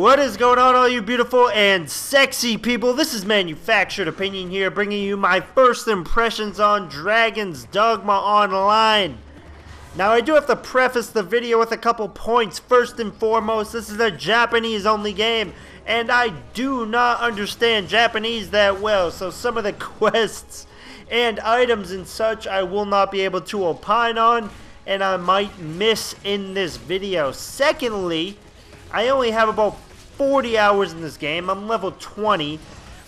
What is going on, all you beautiful and sexy people? This is Manufactured Opinion here, bringing you my first impressions on Dragon's Dogma Online. Now, I do have to preface the video with a couple points. First and foremost, this is a Japanese-only game, and I do not understand Japanese that well, so some of the quests and items and such I will not be able to opine on, and I might miss in this video. Secondly, I only have about 40 hours in this game. I'm level 20.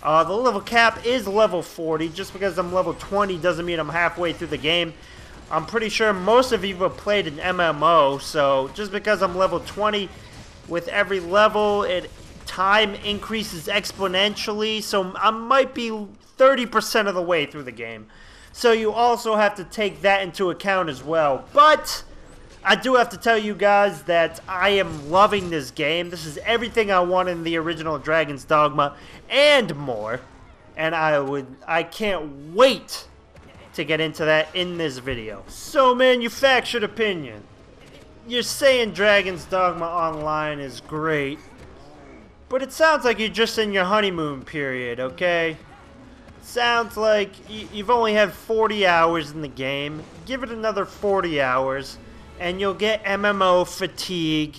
The level cap is level 40. Just because I'm level 20 doesn't mean I'm halfway through the game. I'm pretty sure most of you have played an MMO, so just because I'm level 20, with every level, time increases exponentially, so I might be 30% of the way through the game. So you also have to take that into account as well. But I do have to tell you guys that I am loving this game. This is everything I want in the original Dragon's Dogma and more. And I can't wait to get into that in this video. So, Manufactured Opinion, you're saying Dragon's Dogma Online is great, but it sounds like you're just in your honeymoon period, okay? Sounds like you've only had 40 hours in the game. Give it another 40 hours. And you'll get MMO fatigue,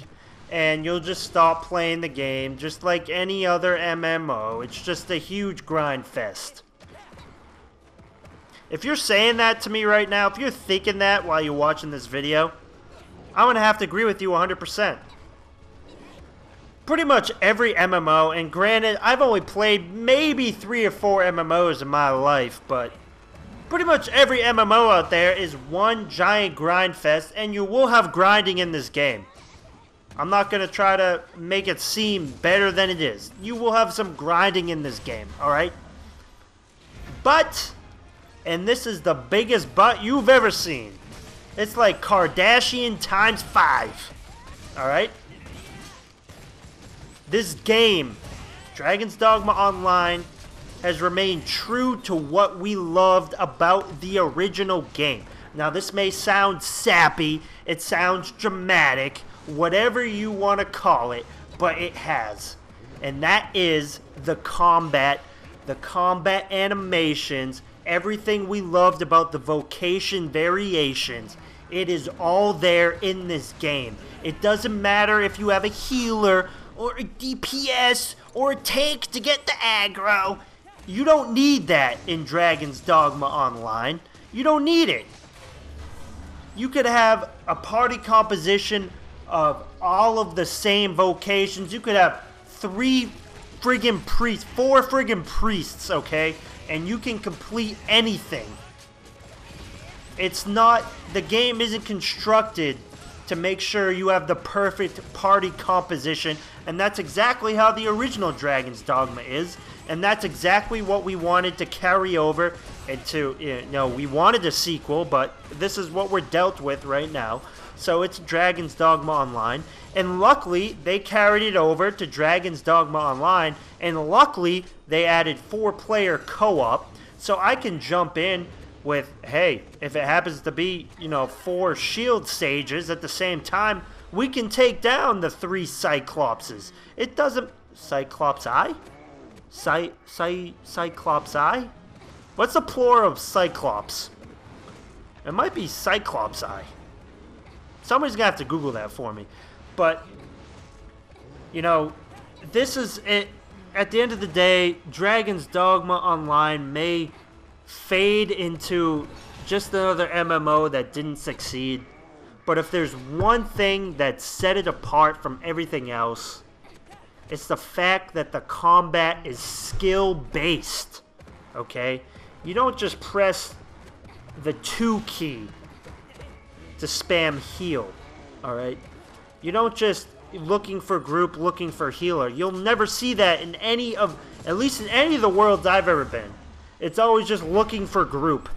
and you'll just stop playing the game, just like any other MMO. It's just a huge grind fest. If you're saying that to me right now, if you're thinking that while you're watching this video, I'm going to have to agree with you 100%. Pretty much every MMO, and granted, I've only played maybe 3 or 4 MMOs in my life, but pretty much every MMO out there is one giant grind fest, and you will have grinding in this game. I'm not going to try to make it seem better than it is. You will have some grinding in this game, alright? But, and this is the biggest but you've ever seen, it's like Kardashian times 5, alright? This game, Dragon's Dogma Online, has remained true to what we loved about the original game. Now, this may sound sappy, it sounds dramatic, whatever you want to call it, but it has. And that is the combat animations, everything we loved about the vocation variations. It is all there in this game. It doesn't matter if you have a healer, or a DPS, or a tank to get the aggro. You don't need that in Dragon's Dogma Online. You don't need it. You could have a party composition of all of the same vocations. You could have 4 friggin' priests, okay? And you can complete anything. It's not, the game isn't constructed to make sure you have the perfect party composition, and that's exactly how the original Dragon's Dogma is. And that's exactly what we wanted to carry over into, we wanted a sequel, but this is what we're dealt with right now. So it's Dragon's Dogma Online, and luckily they carried it over to Dragon's Dogma Online, and luckily they added 4-player co-op, so I can jump in with, hey, if it happens to be, 4 shield sages at the same time, we can take down the 3 Cyclopses. It doesn't, Cyclops Eye? Cyclops Eye? What's the plural of Cyclops? It might be Cyclops Eye. Somebody's gonna have to Google that for me. But, this is it. At the end of the day, Dragon's Dogma Online may fade into just another MMO that didn't succeed. But if there's one thing that set it apart from everything else, it's the fact that the combat is skill-based, okay? You don't just press the 2 key to spam heal, alright? You don't just looking for group, looking for healer. You'll never see that in any of, at least in any of the worlds I've ever been. It's always just looking for group.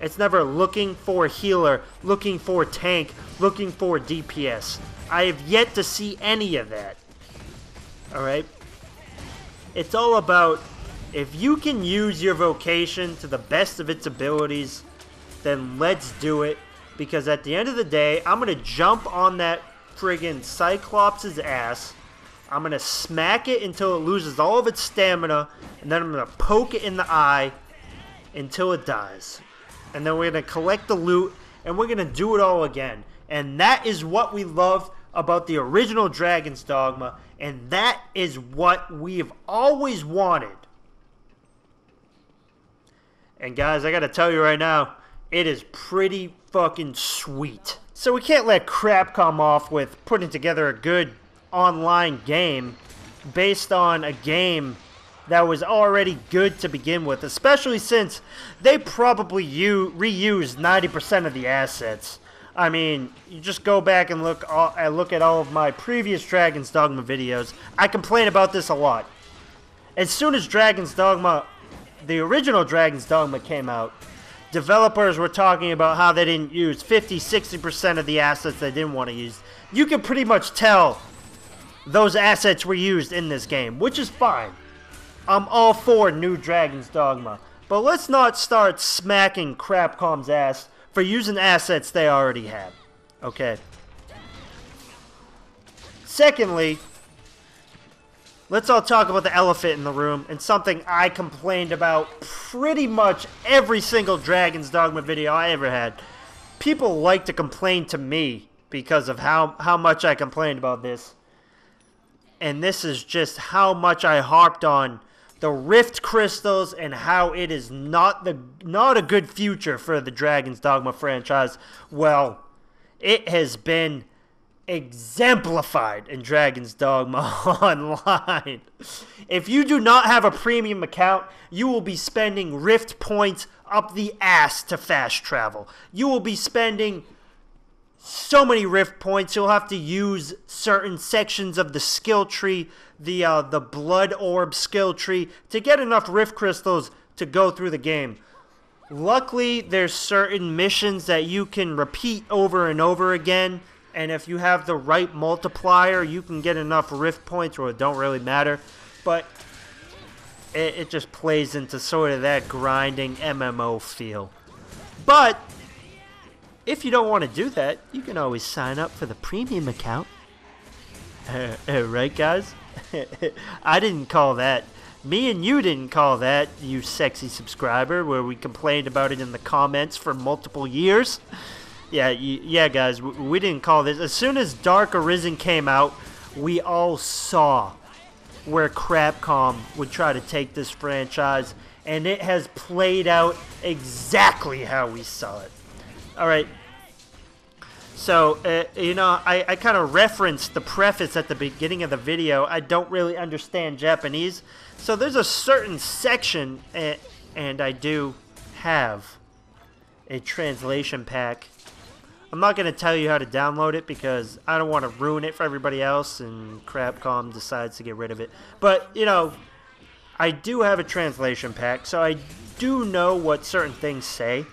It's never looking for healer, looking for tank, looking for DPS. I have yet to see any of that. Alright? It's all about, if you can use your vocation to the best of its abilities, then let's do it. Because at the end of the day, I'm going to jump on that friggin' Cyclops' ass, I'm going to smack it until it loses all of its stamina, and then I'm going to poke it in the eye until it dies. And then we're going to collect the loot, and we're going to do it all again. And that is what we love about the original Dragon's Dogma, and that is what we've always wanted. And guys, I got to tell you right now, it is pretty fucking sweet. So we can't let Capcom off with putting together a good online game based on a game that was already good to begin with, especially since they probably reused 90% of the assets. I mean, you just go back and look at all of my previous Dragon's Dogma videos. I complain about this a lot. As soon as Dragon's Dogma, the original Dragon's Dogma came out, developers were talking about how they didn't use 50-60% of the assets they didn't want to use. You can pretty much tell those assets were used in this game, which is fine. I'm all for new Dragon's Dogma. But let's not start smacking Capcom's ass for using assets they already have. Okay. Secondly, let's all talk about the elephant in the room, and something I complained about pretty much every single Dragon's Dogma video I ever had. People like to complain to me because of how much I complained about this. And this is just how much I harped on the Rift Crystals and how it is not a good future for the Dragon's Dogma franchise. Well, it has been exemplified in Dragon's Dogma Online. If you do not have a premium account, you will be spending Rift points up the ass to fast travel. You will be spending so many Rift points, you'll have to use certain sections of the skill tree, the Blood Orb skill tree, to get enough Rift Crystals to go through the game. Luckily, there's certain missions that you can repeat over and over again, and if you have the right multiplier, you can get enough Rift points where it don't really matter. But it just plays into sort of that grinding MMO feel. But if you don't want to do that, you can always sign up for the premium account. Right, guys? I didn't call that. Me and you didn't call that, you sexy subscriber, where we complained about it in the comments for multiple years. Yeah, guys, we didn't call this. As soon as Dark Arisen came out, we all saw where Capcom would try to take this franchise, and it has played out exactly how we saw it. Alright, so, I kind of referenced the preface at the beginning of the video. I don't really understand Japanese, so there's a certain section, and I do have a translation pack. I'm not going to tell you how to download it because I don't want to ruin it for everybody else, and Capcom decides to get rid of it. But, I do have a translation pack, so I do know what certain things say.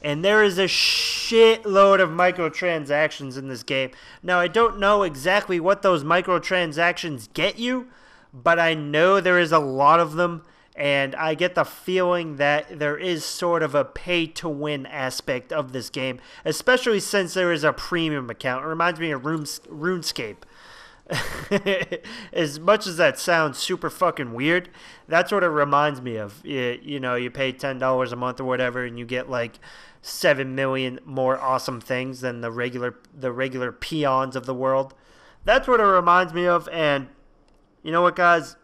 And there is a shitload of microtransactions in this game. Now, I don't know exactly what those microtransactions get you, but I know there is a lot of them, and I get the feeling that there is sort of a pay-to-win aspect of this game, especially since there is a premium account. It reminds me of RuneScape. As much as that sounds super fucking weird, that's what it reminds me of. You pay $10 a month or whatever, and you get like 7 million more awesome things than the regular peons of the world. That's what it reminds me of. And you know what, guys?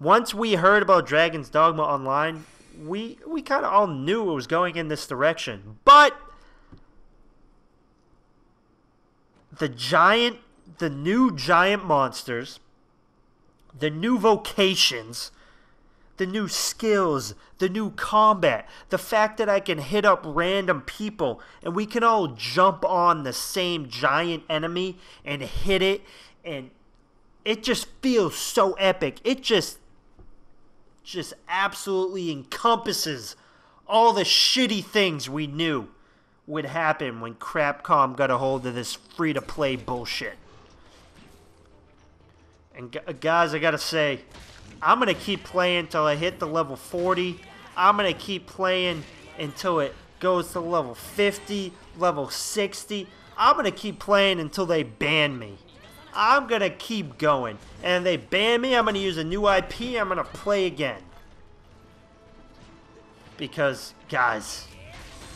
Once we heard about Dragon's Dogma Online, we kind of all knew it was going in this direction. But the new giant monsters, the new vocations, the new skills, the new combat, the fact that I can hit up random people and we can all jump on the same giant enemy and hit it, and it just feels so epic. It just absolutely encompasses all the shitty things we knew would happen when Capcom got a hold of this free-to-play bullshit. And guys, I gotta say, I'm gonna keep playing until I hit the level 40. I'm gonna keep playing until it goes to level 50, level 60. I'm gonna keep playing until they ban me. I'm gonna keep going. And if they ban me, I'm gonna use a new IP. I'm gonna play again. Because, guys,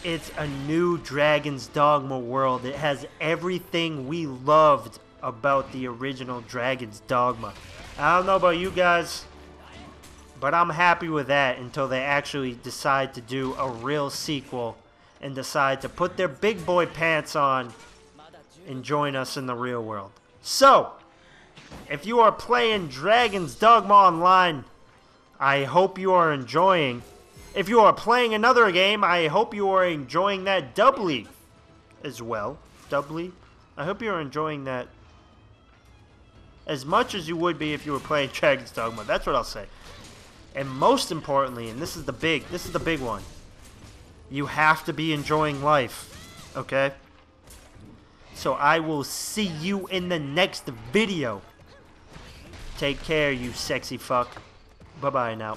it's a new Dragon's Dogma world. It has everything we loved about the original Dragon's Dogma. I don't know about you guys, but I'm happy with that until they actually decide to do a real sequel and decide to put their big boy pants on and join us in the real world. So, if you are playing Dragon's Dogma Online, I hope you are enjoying. If you are playing another game, I hope you are enjoying that doubly as well. Doubly? I hope you are enjoying that as much as you would be if you were playing Dragon's Dogma. That's what I'll say. And most importantly, and this is the big one, you have to be enjoying life, okay? So I will see you in the next video. Take care, you sexy fuck. Bye-bye now.